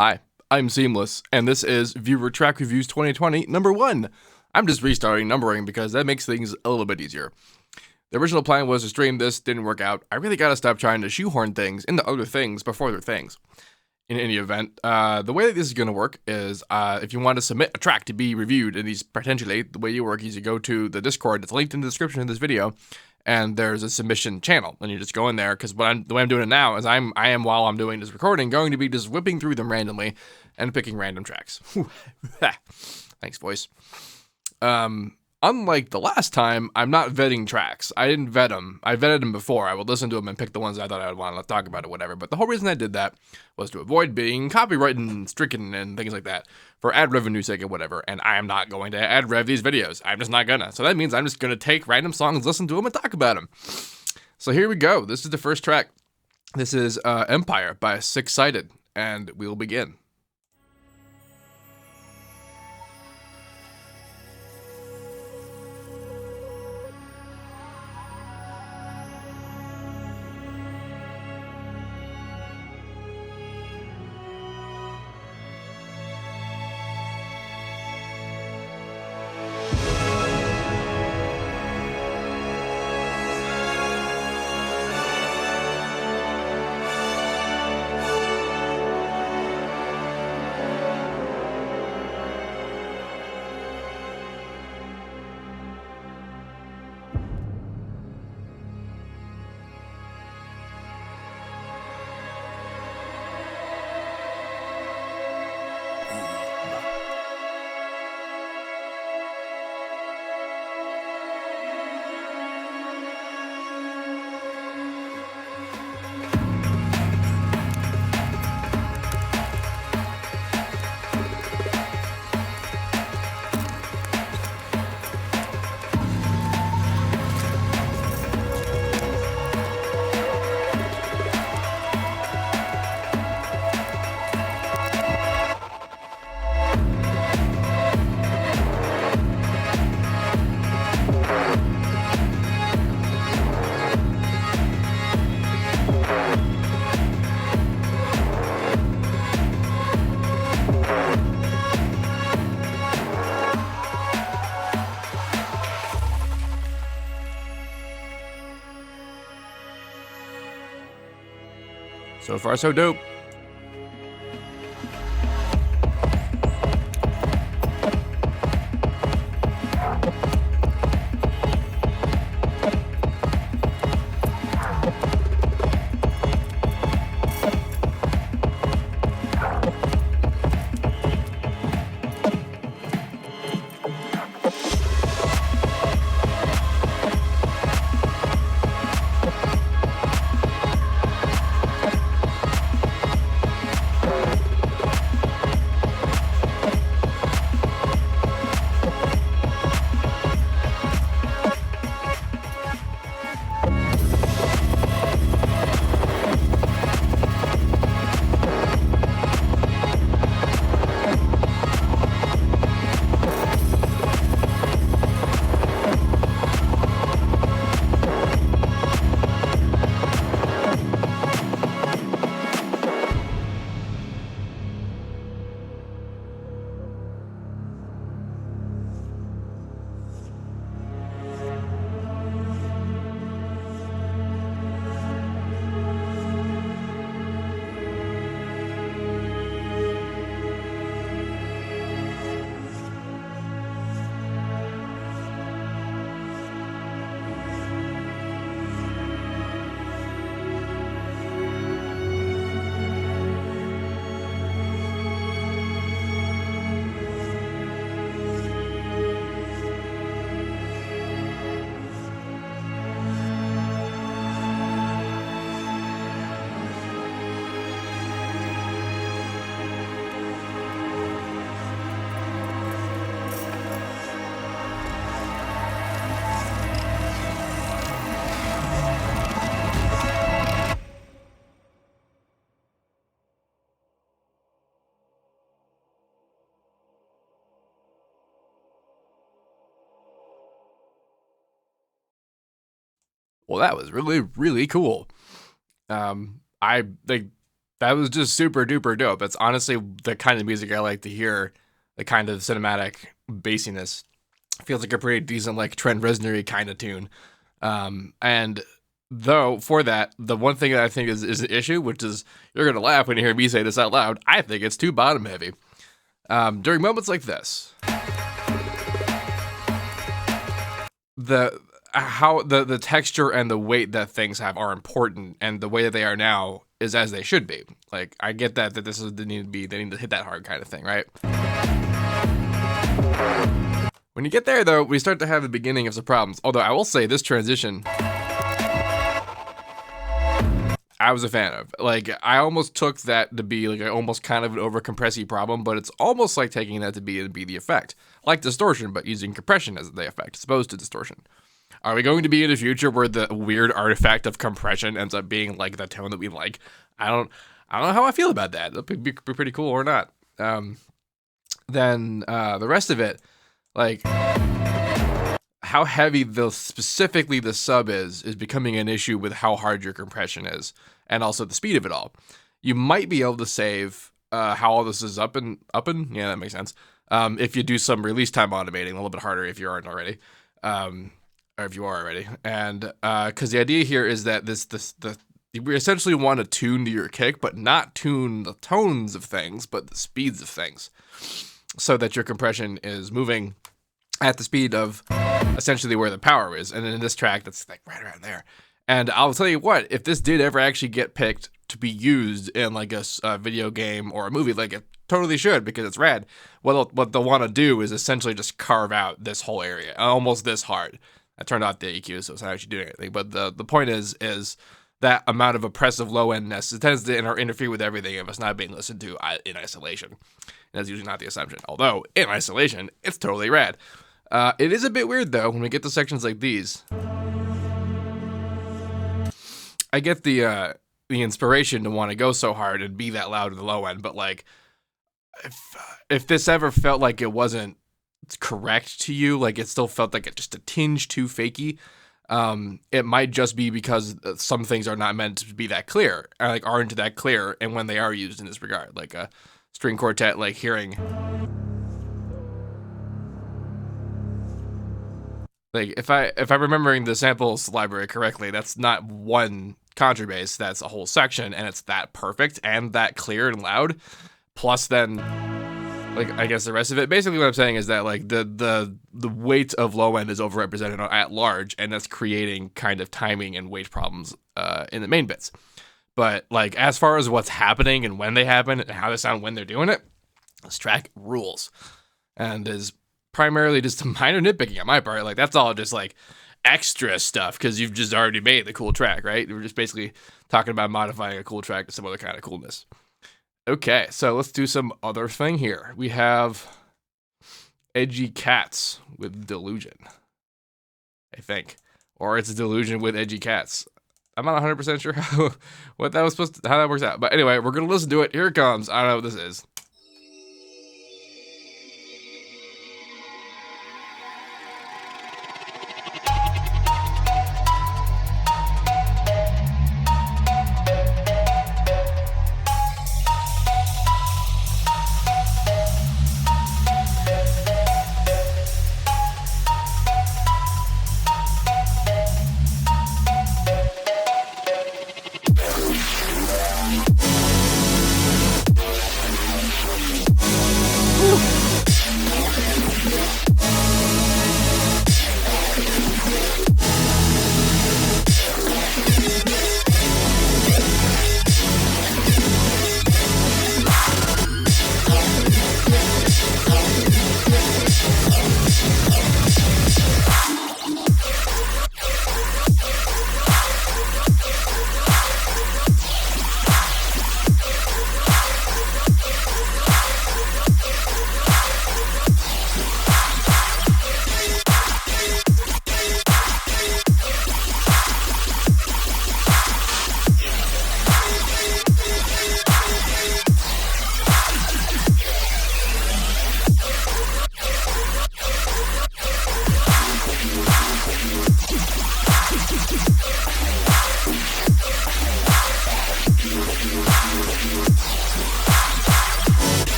Hi, I'm Seamless, and this is Viewer Track Reviews 2020, number 1. I'm just restarting numbering because that makes things a little bit easier. The original plan was to stream this, didn't work out. I really gotta stop trying to shoehorn things into other things before they're things. In any event, the way that this is gonna work is if you want to submit a track to be reviewed, and these potentially, the way you work is you go to the Discord that's linked in the description of this video, and there's a submission channel, and you just go in there, because the way I'm doing it now is I am while I'm doing this recording going to be just whipping through them randomly and picking random tracks. Thanks, voice. Unlike the last time, I'm not vetting tracks. I didn't vet them. I vetted them before. I would listen to them and pick the ones I thought I would want to talk about or whatever. But the whole reason I did that was to avoid being copyrighted and stricken and things like that for ad revenue sake or whatever. And I am not going to ad rev these videos. I'm just not gonna. So that means I'm just gonna take random songs, listen to them, and talk about them. So here we go. This is the first track. This is Empire by Six Sided, and we'll begin. So far, so dope. Well, that was really, really cool. I like That was just super duper dope. That's honestly the kind of music I like to hear, the kind of cinematic bassiness. Feels like a pretty decent, like, Trent Reznor kind of tune. And though, for that, the one thing that I think is an issue, which is, you're going to laugh when you hear me say this out loud, I think it's too bottom heavy. During moments like this, the texture and the weight that things have are important, and the way that they are now is as they should be. Like, I get that this is they need to hit that hard kind of thing, right? When you get there, though, we start to have the beginning of some problems. Although I will say, this transition, I was a fan of. Like, I almost took that to be like almost kind of an over-compressy problem, but it's almost like taking that to be the effect. Like distortion, but using compression as the effect, as opposed to distortion. Are we going to be in a future where the weird artifact of compression ends up being like the tone that we like? I don't know how I feel about that. That'd be pretty cool or not. Then the rest of it, like how heavy specifically the sub is becoming an issue with how hard your compression is, and also the speed of it all. You might be able to save how all this is up and yeah, that makes sense. If you do some release time automating, a little bit harder if you aren't already. Or if you are already, and because the idea here is that we essentially want to tune to your kick, but not tune the tones of things, but the speeds of things, so that your compression is moving at the speed of essentially where the power is. And in this track, that's like right around there. And I'll tell you what, if this did ever actually get picked to be used in like a video game or a movie, like it totally should, because it's rad. What they'll want to do is essentially just carve out this whole area, almost this hard. I turned off the EQ, so it's not actually doing anything. But the point is that amount of oppressive low-endness, it tends to interfere with everything if it's not being listened to in isolation. And that's usually not the assumption. Although, in isolation, it's totally rad. It is a bit weird, though, when we get to sections like these. I get the inspiration to want to go so hard and be that loud at the low end, but, like, if this ever felt like it wasn't correct to you, like it still felt like it just a tinge too fakey, it might just be because some things are not meant to be that clear, or like aren't that clear, and when they are used in this regard, like a string quartet, like hearing, like if I'm remembering the samples library correctly, that's not one contrabass, that's a whole section, and it's that perfect and that clear and loud, plus then, like, I guess the rest of it. Basically what I'm saying is that, like, the weight of low end is overrepresented at large, and that's creating kind of timing and weight problems in the main bits. But, like, as far as what's happening and when they happen and how they sound when they're doing it, this track rules. And is primarily just a minor nitpicking on my part. Like, that's all just, like, extra stuff, because you've just already made the cool track, right? We're just basically talking about modifying a cool track to some other kind of coolness. Okay, so let's do some other thing here. We have Edgy Cats with Delusion, I think. Or it's Delusion with Edgy Cats. I'm not 100% sure how that works out. But anyway, we're going to listen to it. Here it comes. I don't know what this is.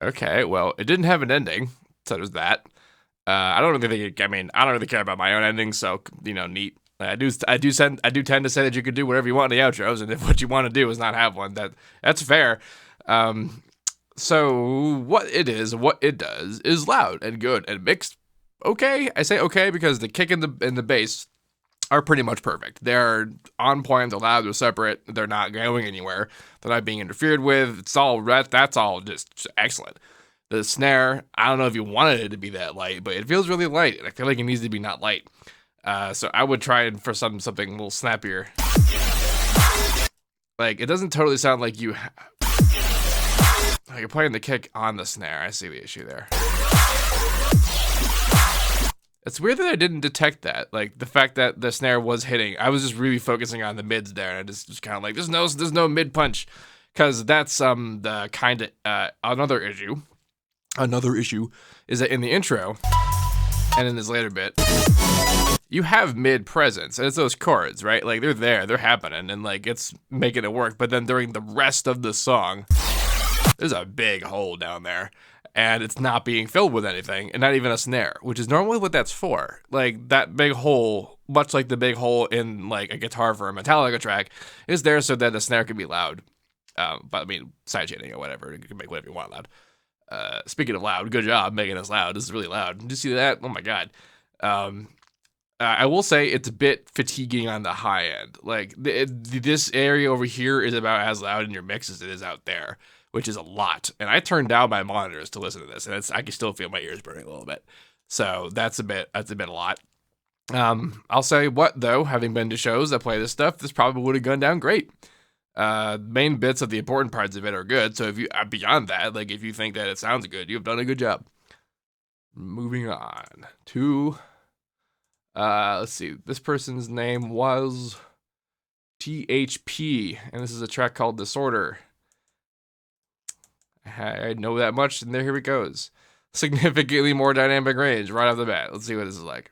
Okay, well, it didn't have an ending, so there's that. I don't really think. I don't really care about my own endings, so neat. I do tend to say that you could do whatever you want in the outros, and if what you want to do is not have one, that's fair. So what it does is loud and good and mixed. Okay, I say okay because the kick and the bass are pretty much perfect. They're on point. They're loud. They're separate. They're not going anywhere. They're not being interfered with. It's all that's all just excellent. The snare, I don't know if you wanted it to be that light, but it feels really light, and I feel like it needs to be not light. So I would try it for something a little snappier. Like, it doesn't totally sound like you're playing the kick on the snare. I see the issue there. It's weird that I didn't detect that. Like, the fact that the snare was hitting. I was just really focusing on the mids there, and I just kind of like, there's no mid punch. Because that's the kind of, another issue is that in the intro, and in this later bit, you have mid presence, and it's those chords, right? Like, they're there, they're happening, and like, it's making it work. But then during the rest of the song, there's a big hole down there, and it's not being filled with anything, and not even a snare, which is normally what that's for. Like, that big hole, much like the big hole in like a guitar for a Metallica track, is there so that the snare can be loud. But I mean, sidechaining or whatever, you can make whatever you want loud. Speaking of loud, good job making us loud. This is really loud. Did you see that? Oh my god. I will say it's a bit fatiguing on the high end. Like, this area over here is about as loud in your mix as it is out there, which is a lot. And I turned down my monitors to listen to this, and I can still feel my ears burning a little bit. So that's a bit a lot. I'll say what though, having been to shows that play this stuff, this probably would have gone down great. Main bits of the important parts of it are good. So if you beyond that, like if you think that it sounds good, you've done a good job. Moving on to, let's see. This person's name was THP, and this is a track called Disorder. I know that much, and here it goes. Significantly more dynamic range right off the bat. Let's see what this is like.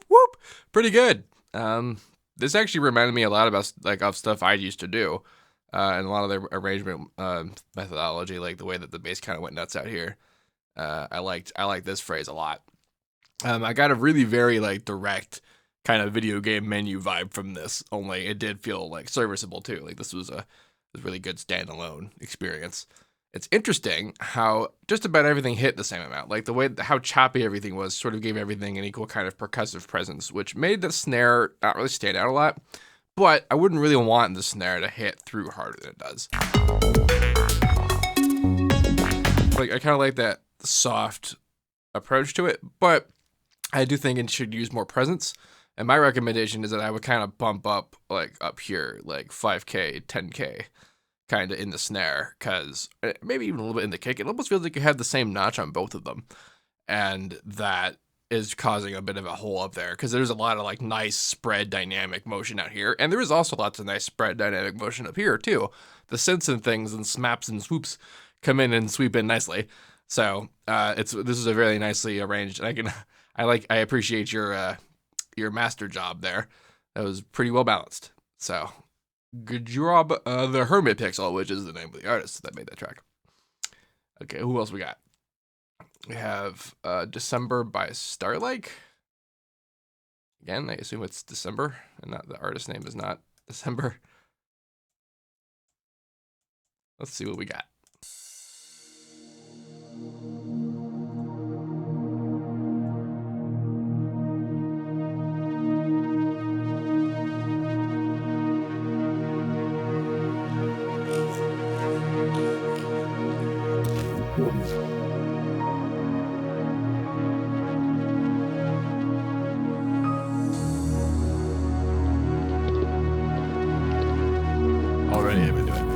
Whoop. Pretty good. This actually reminded me a lot about of stuff I used to do, and a lot of the arrangement methodology, like the way that the bass kind of went nuts out here. I liked this phrase a lot. I got a really very direct kind of video game menu vibe from this. Only it did feel serviceable too. Like this was a really good standalone experience. It's interesting how just about everything hit the same amount. Like the way how choppy everything was sort of gave everything an equal kind of percussive presence, which made the snare not really stand out a lot. But I wouldn't really want the snare to hit through harder than it does. Like I kind of like that soft approach to it, but I do think it should use more presence. And my recommendation is that I would kind of bump up up here, 5K, 10K. Kind of in the snare, because maybe even a little bit in the kick. It almost feels like you have the same notch on both of them, and that is causing a bit of a hole up there, because there's a lot of nice spread dynamic motion out here, and there is also lots of nice spread dynamic motion up here too. The synths and things and snaps and swoops come in and sweep in nicely. So this is a very nicely arranged, and I appreciate your master job there. That was pretty well balanced. So. Good job, the Hermit Pixel, which is the name of the artist that made that track. Okay, who else we got? We have December by Starlike. Again, I assume it's December, and not the artist name is not December. Let's see what we got. Already able to do it.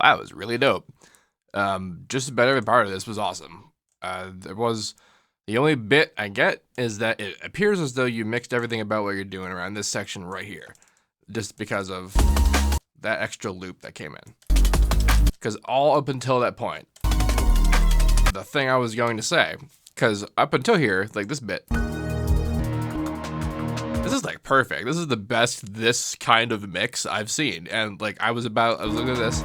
Wow, that was really dope. Just about every part of this was awesome. There was the only bit I get is that it appears as though you mixed everything about what you're doing around this section right here, just because of that extra loop that came in. Because all up until that point, the thing I was going to say, because up until here, like this bit, this is like perfect. This is the best this kind of mix I've seen. And like I was looking at this.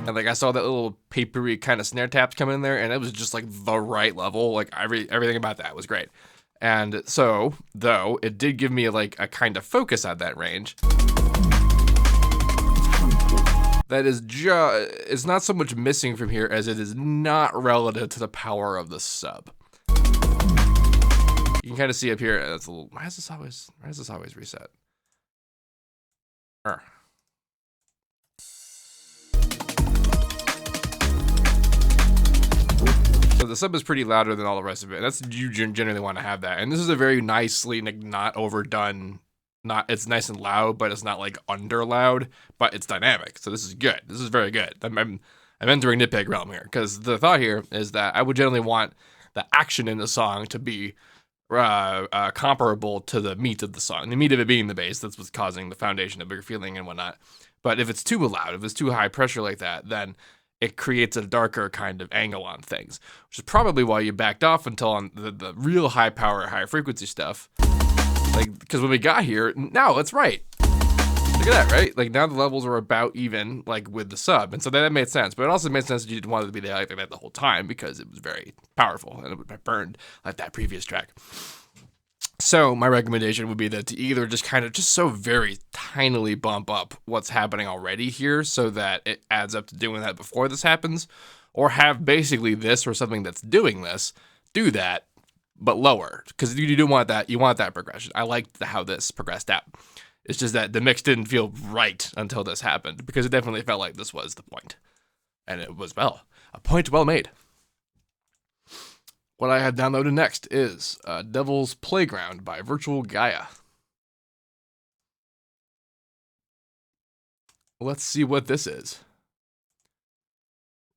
And like I saw that little papery kind of snare taps come in there, and it was just like the right level. Like everything about that was great. And so, though, it did give me like a kind of focus at that range. That is it's not so much missing from here as it is not relative to the power of the sub. You can kind of see up here. That's a little. Why does this always reset? So the sub is pretty louder than all the rest of it. That's, you generally want to have that. And this is a very nicely, like, not overdone. It's nice and loud, but it's not like under loud, but it's dynamic. So this is good. This is very good. I'm entering nitpick realm here, because the thought here is that I would generally want the action in the song to be comparable to the meat of the song. The meat of it being the bass. That's what's causing the foundation of your feeling and whatnot. But if it's too loud, if it's too high pressure like that, then it creates a darker kind of angle on things, which is probably why you backed off until on the real high power, high frequency stuff. Like, because when we got here, now it's right. Look at that, right? Like now the levels are about even, like with the sub, and so that made sense. But it also made sense that you didn't want it to be like that the whole time, because it was very powerful and it would burned like that previous track. So my recommendation would be that to either just kind of just so very tinily bump up what's happening already here so that it adds up to doing that before this happens, or have basically this or something that's doing this, do that, but lower. Because you do want that, you want that progression. I liked how this progressed out. It's just that the mix didn't feel right until this happened, because it definitely felt like this was the point. And it was, well, a point well made. What I have downloaded next is Devil's Playground by Virtual Gaia. Let's see what this is.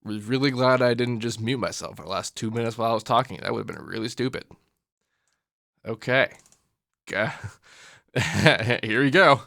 I was really glad I didn't just mute myself for the last 2 minutes while I was talking. That would have been really stupid. Okay. Here we go.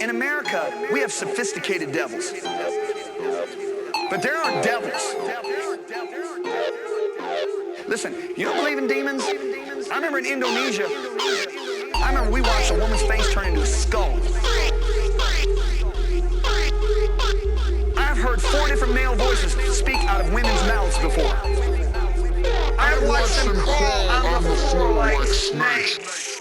In America, we have sophisticated devils. But there are devils. Listen, you don't believe in demons? I remember in Indonesia, we watched a woman's face turn into a skull. I've heard 4 different male voices speak out of women's mouths before. I've watched them crawl on the floor like snakes.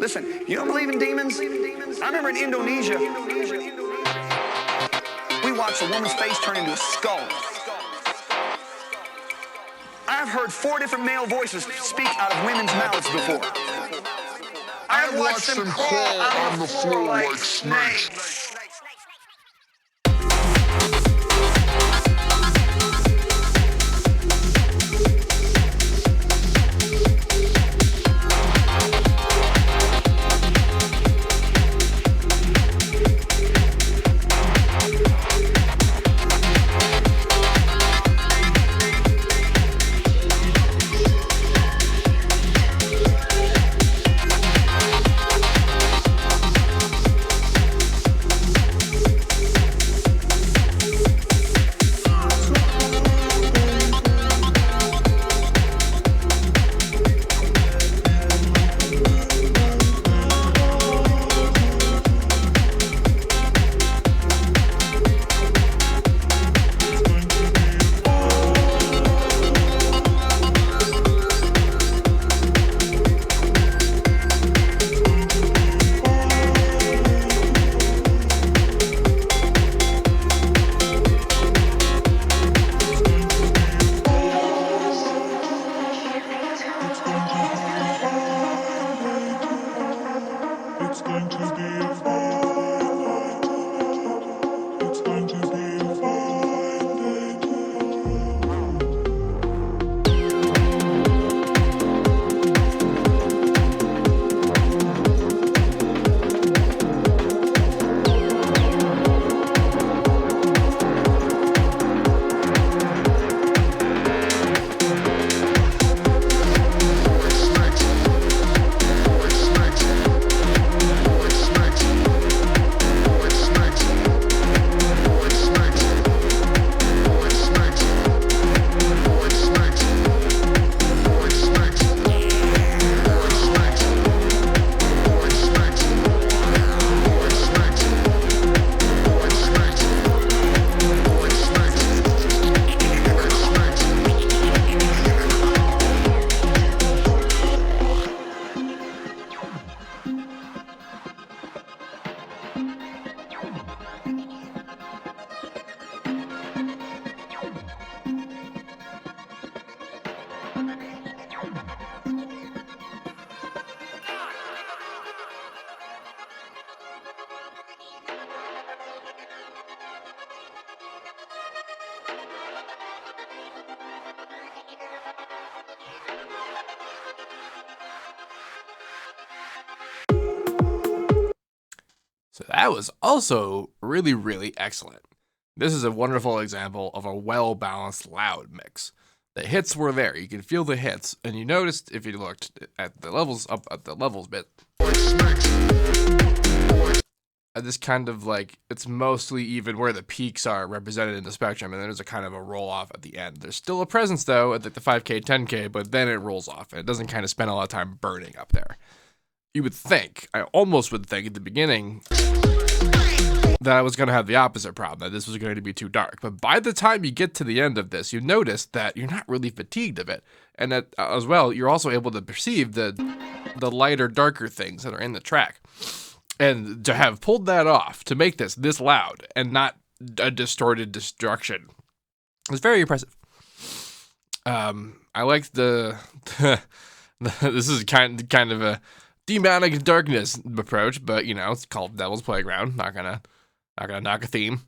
Listen, you don't believe in demons? I remember in Indonesia, we watched a woman's face turn into a skull. I've heard 4 different male voices speak out of women's mouths before. I've watched them crawl on the floor like snakes. So that was also really, really excellent. This is a wonderful example of a well-balanced loud mix. The hits were there. You can feel the hits, and you noticed if you looked at the levels up at the levels bit. This kind of like, it's mostly even where the peaks are represented in the spectrum, and then there's a kind of a roll off at the end. There's still a presence though at the 5K, 10K, but then it rolls off, and it doesn't kind of spend a lot of time burning up there. You would think, I almost would think at the beginning that I was going to have the opposite problem, that this was going to be too dark. But by the time you get to the end of this, you notice that you're not really fatigued of it. And that, as well, you're also able to perceive the lighter, darker things that are in the track. And to have pulled that off, to make this loud and not a distorted destruction, is very impressive. I like this is kind of a demonic darkness approach, but you know, it's called Devil's Playground. Not gonna knock a theme.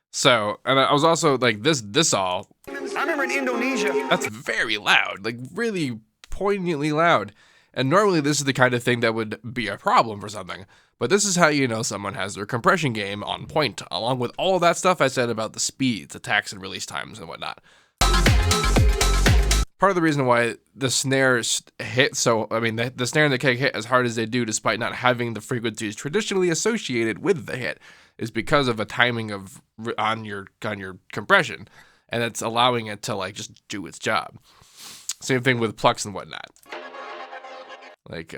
So, and I was also like this all. I remember in Indonesia. That's very loud, like really poignantly loud. And normally this is the kind of thing that would be a problem for something. But this is how you know someone has their compression game on point, along with all of that stuff I said about the speeds, attacks, and release times and whatnot. Part of the reason why the snares hit the snare and the kick hit as hard as they do despite not having the frequencies traditionally associated with the hit is because of a timing on your compression, and it's allowing it to like just do its job. Same thing with plucks and whatnot. Like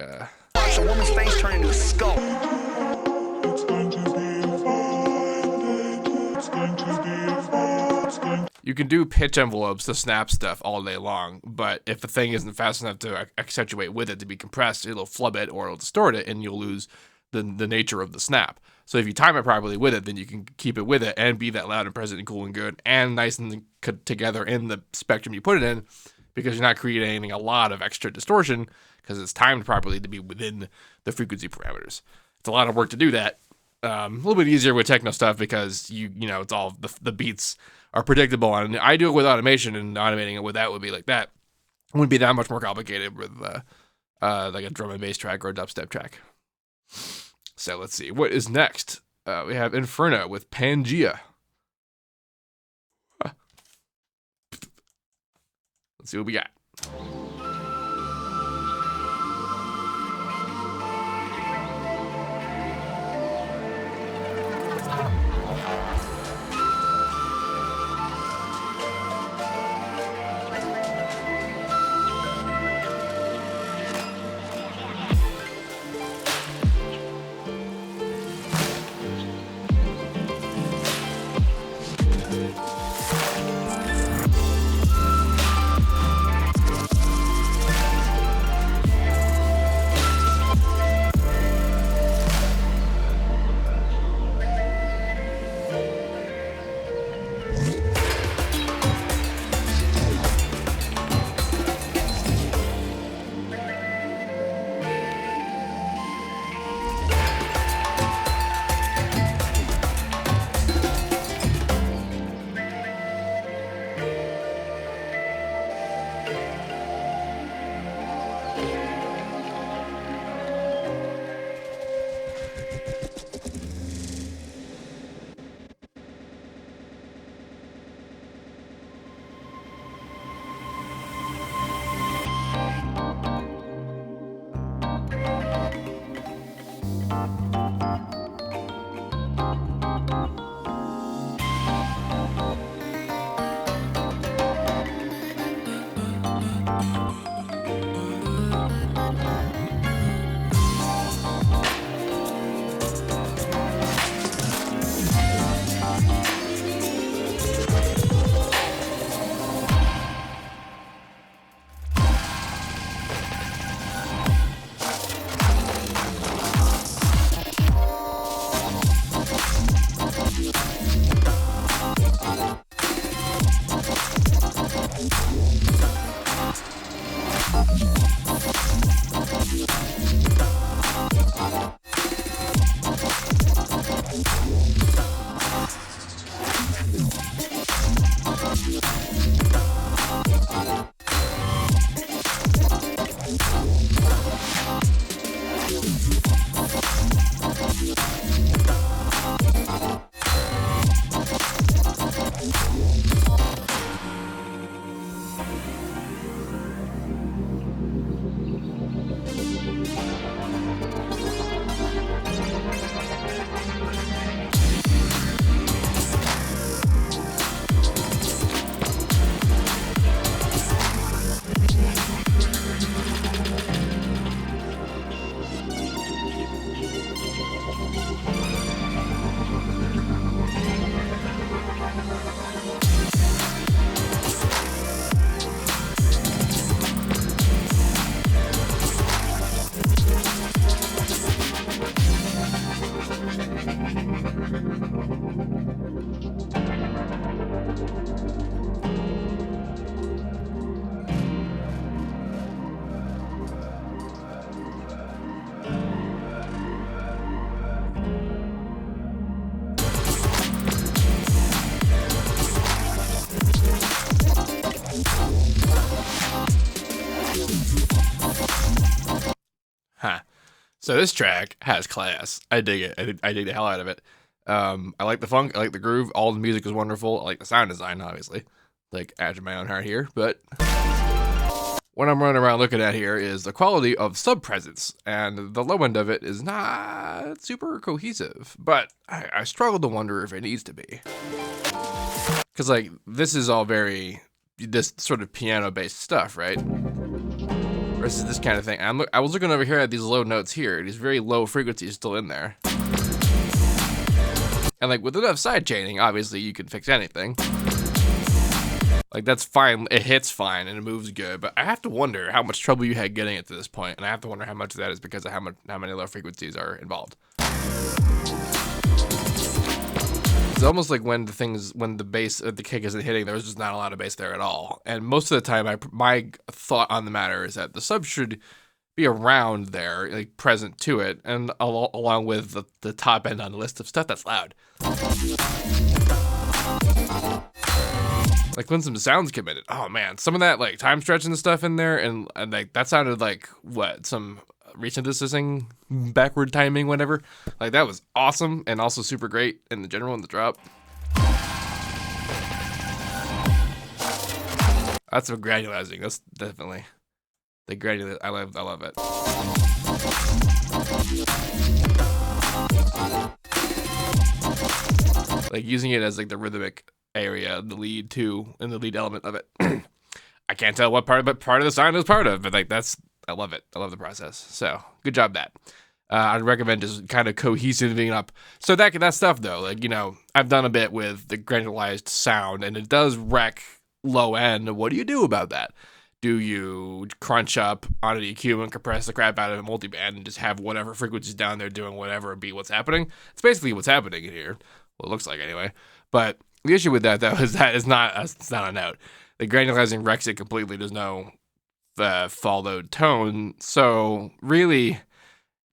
Watch a woman's face turn into a skull. you can do pitch envelopes to snap stuff all day long, but if the thing isn't fast enough to accentuate with it to be compressed, it'll flub it or it'll distort it, and you'll lose the nature of the snap. So if you time it properly with it, then you can keep it with it and be that loud and present and cool and good and nice and together in the spectrum you put it in, because you're not creating a lot of extra distortion because it's timed properly to be within the frequency parameters. It's a lot of work to do that. A little bit easier with techno stuff because you know it's all the beats are predictable, and I do it with automation, and automating it with that would be like that. It wouldn't be that much more complicated with like a drum and bass track or a dubstep track. So let's see what is next. We have Inferno with Pangaea. Let's see what we got. So this track has class. I dig it. I dig the hell out of it. I like the funk. I like the groove. All the music is wonderful. I like the sound design, obviously. Like, adding my own heart here. But what I'm running around looking at here is the quality of sub-presence. And the low end of it is not super cohesive. But I struggle to wonder if it needs to be. Because, like, this is all this sort of piano-based stuff, right? Versus this kind of thing. I was looking over here at these low notes here. These very low frequencies still in there. And like with enough side chaining, obviously you can fix anything. Like, that's fine. It hits fine and it moves good. But I have to wonder how much trouble you had getting it to this point, and I have to wonder how much of that is because of how many low frequencies are involved. It's almost like when the bass, the kick isn't hitting, there's just not a lot of bass there at all. And most of the time, my thought on the matter is that the sub should be around there, like present to it, and along with the top end on the list of stuff that's loud. Like when some sounds committed. Oh man, some of that like time stretching and stuff in there, and like that sounded like what, some resynthesizing, backward timing, whatever. Like that was awesome and also super great in the general and the drop. That's some granulizing. That's definitely the granular. I love it. Like using it as like the rhythmic area, the lead too, and the lead element of it. I can't tell what part of the sound is part of, but like I love it. I love the process. So good job, that. I'd recommend just kind of cohesiving up. So that stuff though, like, you know, I've done a bit with the granularized sound, and it does wreck low end. What do you do about that? Do you crunch up on an EQ and compress the crap out of a multiband and just have whatever frequencies down there doing whatever and be what's happening? It's basically what's happening in here. Well, it looks like anyway. But the issue with that though is that it's not a note. The granularizing wrecks it completely. There's no followed tone. So really,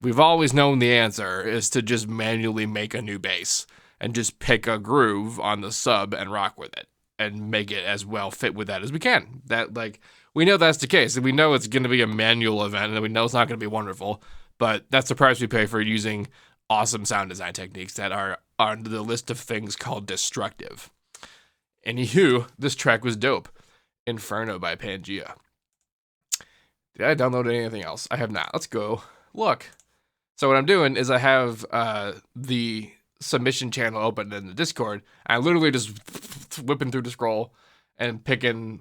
we've always known the answer is to just manually make a new bass and just pick a groove on the sub and rock with it and make it as well fit with that as we can. That, like, we know that's the case, and we know it's going to be a manual event, and we know it's not going to be wonderful, but that's the price we pay for using awesome sound design techniques that are on the list of things called destructive. Anywho, this track was dope. Inferno by Pangaea. Did I download anything else? I have not. Let's go look. So what I'm doing is I have the submission channel open in the Discord. I'm literally just whipping through the scroll and picking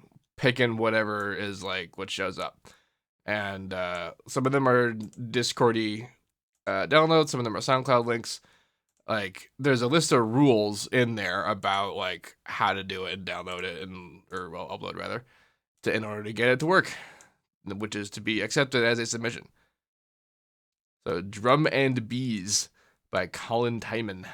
whatever is like what shows up. And some of them are Discordy downloads. Some of them are SoundCloud links. Like, there's a list of rules in there about like how to do it and download it upload rather, in order to get it to work, which is to be accepted as a submission. So, Drum and Bees by Colin Timon.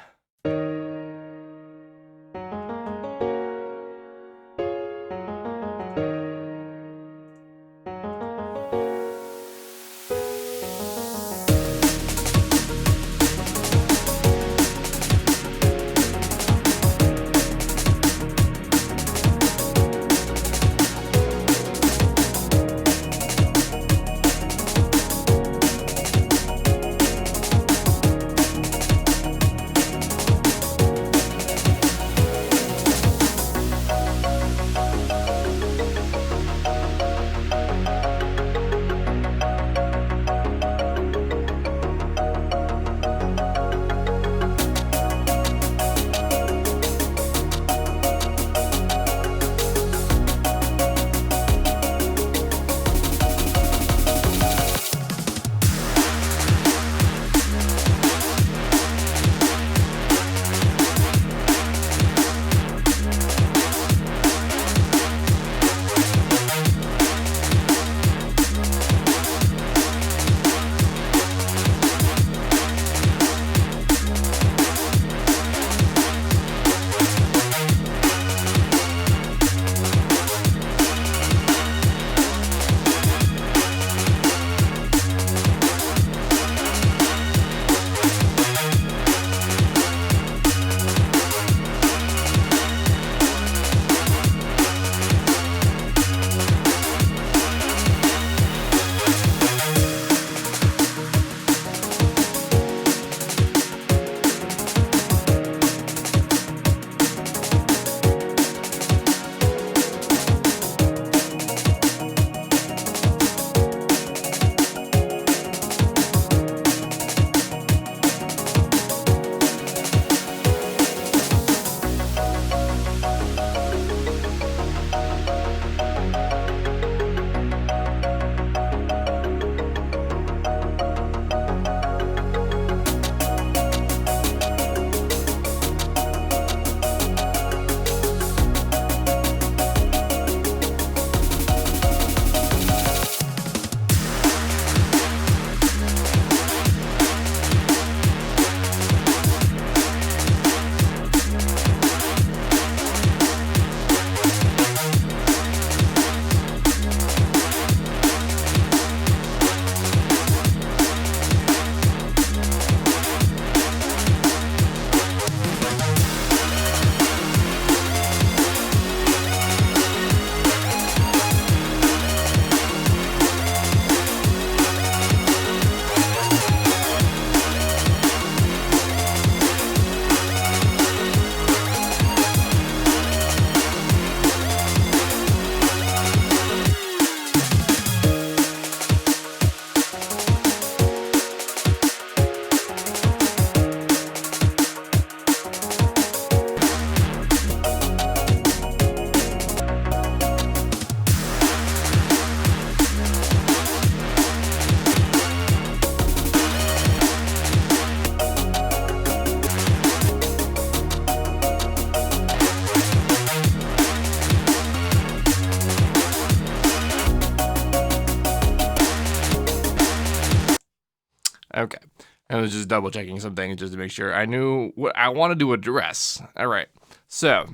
I was just double checking some things just to make sure I knew what I wanted to address. All right. So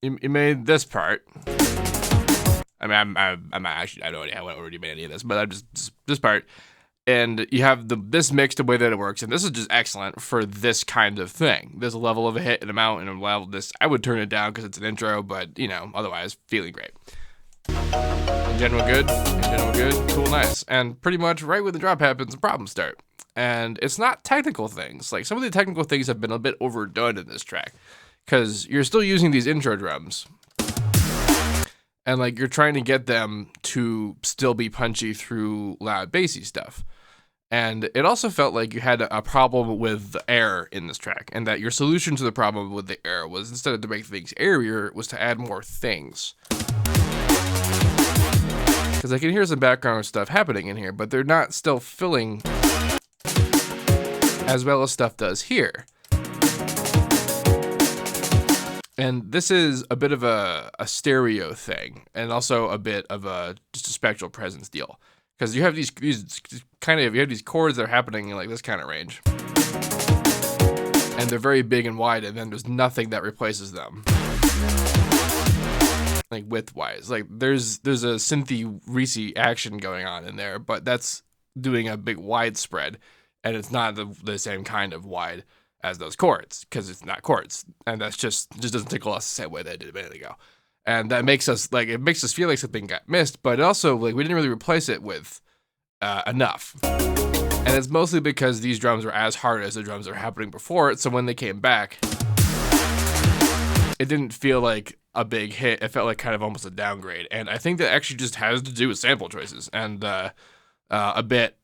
you made this part. I mean, I'm actually, I don't know how I already made any of this, but I'm just this part. And you have this mix the way that it works, and this is just excellent for this kind of thing. There's a level of a hit and amount and a level this. I would turn it down because it's an intro, but you know, otherwise feeling great. In general, good. In general, good. Cool, nice. And pretty much right when the drop happens, the problems start. And it's not technical things. Like some of the technical things have been a bit overdone in this track, because you're still using these intro drums. And like you're trying to get them to still be punchy through loud bassy stuff. And it also felt like you had a problem with the air in this track, and that your solution to the problem with the air was, instead of to make things airier, was to add more things. Because I can hear some background stuff happening in here, but they're not still filling as well as stuff does here. And this is a bit of a stereo thing, and also a bit of just a spectral presence deal. Because you have these chords that are happening in like this kind of range. And they're very big and wide, and then there's nothing that replaces them. Like width-wise. Like there's a synthy Reese action going on in there, but that's doing a big widespread, and it's not the same kind of wide as those chords, because it's not chords. And that's just doesn't tickle us the same way that it did a minute ago. And that makes us feel like something got missed, but also like we didn't really replace it with enough. And it's mostly because these drums were as hard as the drums that were happening before it, so when they came back, it didn't feel like a big hit. It felt like kind of almost a downgrade. And I think that actually just has to do with sample choices and a bit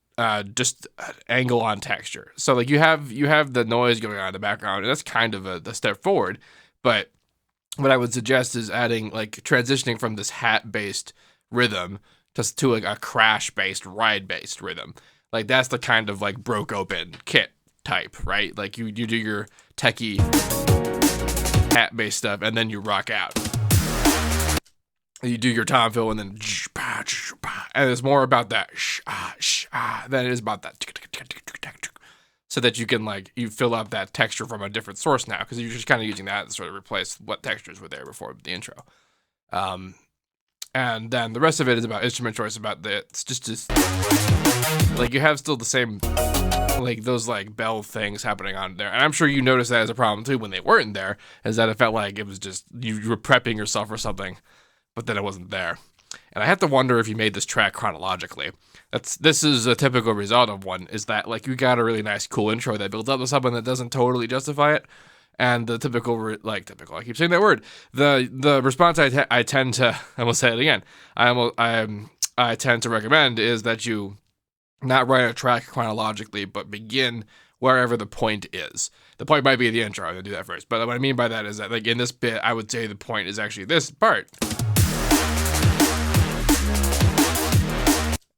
just angle on texture. So like you have the noise going on in the background, and that's kind of a step forward, but what I would suggest is adding, like, transitioning from this hat-based rhythm to like a crash-based, ride-based rhythm. Like, that's the kind of, like, broke-open kit type, right? Like, you do your techie hat-based stuff, and then you rock out. You do your tom fill, and then... And it's more about that than it is about that... So that you can, like, you fill up that texture from a different source now, because you're just kind of using that to sort of replace what textures were there before the intro. And then the rest of it is about instrument choice, it's just like, you have still the same, like, those, like, bell things happening on there. And I'm sure you noticed that as a problem, too, when they weren't there, is that it felt like it was just, you were prepping yourself for something, but then it wasn't there. And I have to wonder if you made this track chronologically. This is a typical result of one, is that like you got a really nice cool intro that builds up to something that doesn't totally justify it, and the typical I keep saying that word. The response I tend to, I almost say it again. I tend to recommend is that you not write a track chronologically, but begin wherever the point is. The point might be the intro. I'm gonna do that first, but what I mean by that is that like in this bit, I would say the point is actually this part.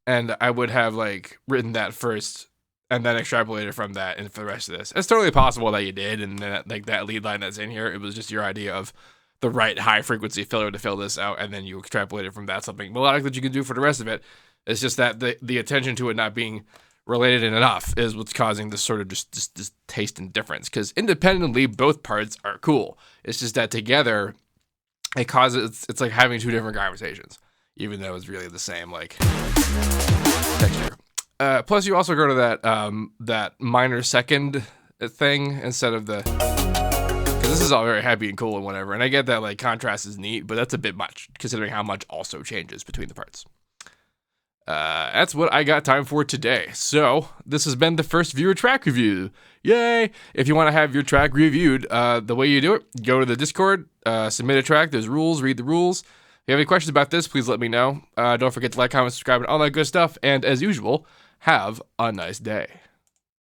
And I would have, like, written that first and then extrapolated from that and for the rest of this. It's totally possible that you did, and then, like, that lead line that's in here, it was just your idea of the right high-frequency filler to fill this out, and then you extrapolated from that something melodic that you can do for the rest of it. It's just that the attention to it not being related enough is what's causing this sort of just this taste and difference. Because independently, both parts are cool. It's just that together, it causes, it's like having two different conversations, even though it's really the same, like, texture. Plus, you also go to that minor second thing instead of the... Because this is all very happy and cool and whatever, and I get that, like, contrast is neat, but that's a bit much, considering how much also changes between the parts. That's what I got time for today. So, this has been the first viewer track review. Yay! If you want to have your track reviewed, the way you do it, go to the Discord, submit a track, there's rules, read the rules. If you have any questions about this, please let me know. Don't forget to like, comment, subscribe, and all that good stuff. And as usual, have a nice day.